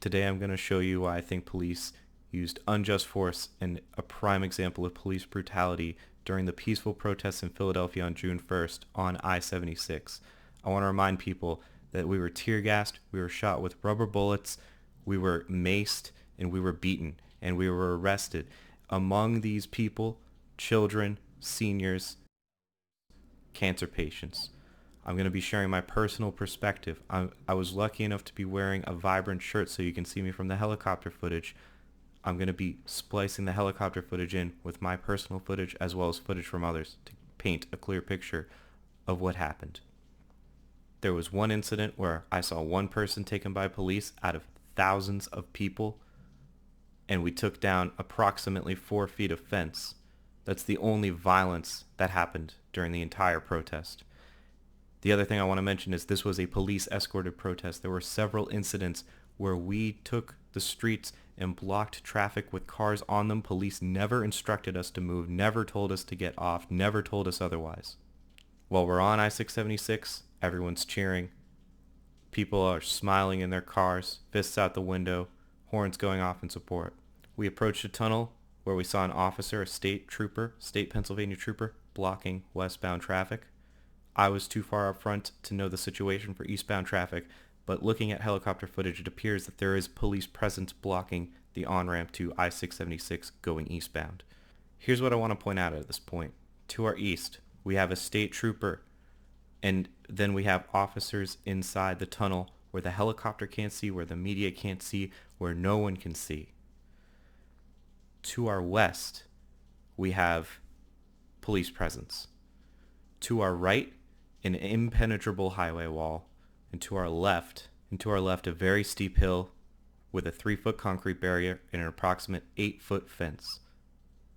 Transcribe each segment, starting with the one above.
Today I'm going to show you why I think police used unjust force and a prime example of police brutality during the peaceful protests in Philadelphia on June 1st on I-76. I want to remind people that we were tear gassed, we were shot with rubber bullets, we were maced, and we were beaten, and we were arrested. Among these people, children, seniors, cancer patients. I'm going to be sharing my personal perspective. I was lucky enough to be wearing a vibrant shirt so you can see me from the helicopter footage. I'm going to be splicing the helicopter footage in with my personal footage as well as footage from others to paint a clear picture of what happened. There was one incident where I saw one person taken by police out of thousands of people, and we took down approximately 4 feet of fence. That's the only violence that happened during the entire protest. The other thing I want to mention is this was a police-escorted protest. There were several incidents where we took the streets and blocked traffic with cars on them. Police never instructed us to move, never told us to get off, never told us otherwise. While we're on I-676, everyone's cheering. People are smiling in their cars, fists out the window, horns going off in support. We approached a tunnel where we saw an officer, a state Pennsylvania trooper, blocking westbound traffic. I was too far up front to know the situation for eastbound traffic, but looking at helicopter footage, it appears that there is police presence blocking the on-ramp to I-676 going eastbound. Here's what I want to point out at this point. To our east, we have a state trooper, and then we have officers inside the tunnel where the helicopter can't see, where the media can't see, where no one can see. To our west, we have police presence. To our right, an impenetrable highway wall, and to our left, a very steep hill with a 3-foot concrete barrier and an approximate 8-foot fence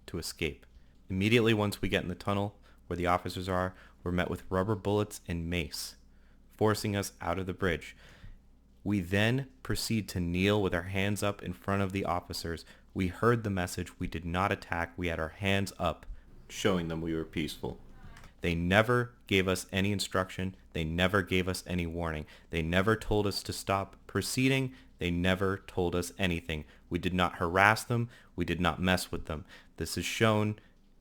to escape. Immediately once we get in the tunnel where the officers are, we're met with rubber bullets and mace, forcing us out of the bridge. We then proceed to kneel with our hands up in front of the officers. We heard the message. We did not attack. We had our hands up, showing them we were peaceful. They never gave us any instruction. They never gave us any warning. They never told us to stop proceeding. They never told us anything. We did not harass them. We did not mess with them. This is shown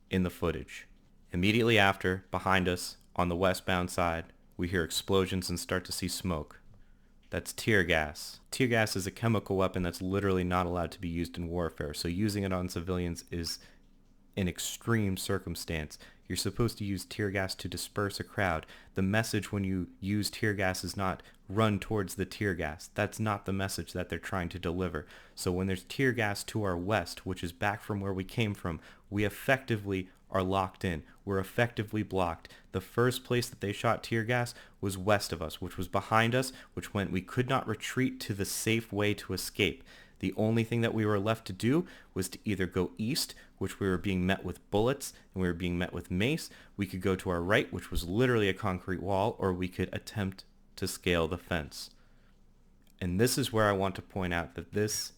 in the footage. Immediately after, behind us, on the westbound side, we hear explosions and start to see smoke. That's tear gas. Tear gas is a chemical weapon that's literally not allowed to be used in warfare, so using it on civilians is an extreme circumstance. You're supposed to use tear gas to disperse a crowd. The message when you use tear gas is not run towards the tear gas. That's not the message that they're trying to deliver. So when there's tear gas to our west, which is back from where we came from, we effectively are locked in. We're effectively blocked. The first place that they shot tear gas was west of us, which was behind us, which meant we could not retreat to the safe way to escape. The only thing that we were left to do was to either go east, which we were being met with bullets and we were being met with mace. We could go to our right, which was literally a concrete wall, or we could attempt to scale the fence. And this is where I want to point out that this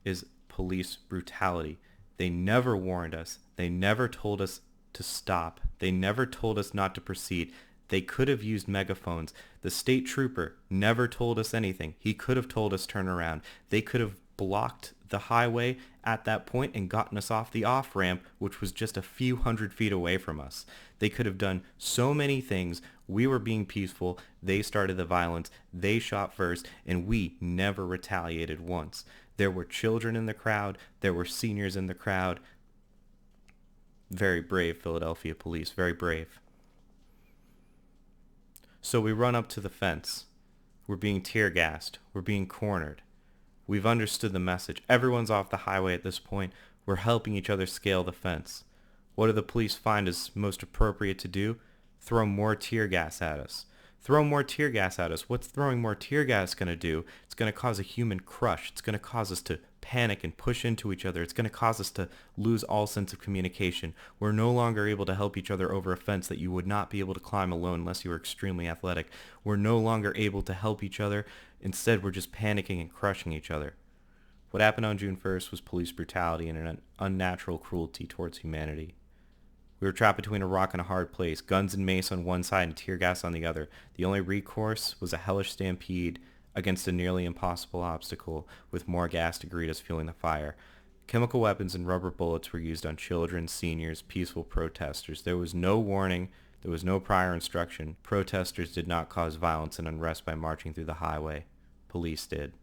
is police brutality. They never warned us. They never told us to stop. They never told us not to proceed. They could have used megaphones. The state trooper never told us anything. He could have told us turn around. They could have blocked the highway at that point and gotten us off the off-ramp, which was just a few hundred feet away from us. They could have done so many things. We were being peaceful. They started the violence. They shot first, and we never retaliated once. There were children in the crowd. There were seniors in the crowd. Very brave Philadelphia police, very brave. So we run up to the fence. We're being tear gassed. We're being cornered. We've understood the message. Everyone's off the highway at this point. We're helping each other scale the fence. What do the police find is most appropriate to do? Throw more tear gas at us. Throw more tear gas at us. What's throwing more tear gas going to do? It's going to cause a human crush. It's going to cause us to panic and push into each other. It's going to cause us to lose all sense of communication. We're no longer able to help each other over a fence that you would not be able to climb alone unless you were extremely athletic. We're no longer able to help each other. Instead, we're just panicking and crushing each other. What happened on June 1st was police brutality and an unnatural cruelty towards humanity. We were trapped between a rock and a hard place, guns and mace on one side and tear gas on the other. The only recourse was a hellish stampede against a nearly impossible obstacle with more gas to greet us fueling the fire. Chemical weapons and rubber bullets were used on children, seniors, peaceful protesters. There was no warning. There was no prior instruction. Protesters did not cause violence and unrest by marching through the highway. Police did.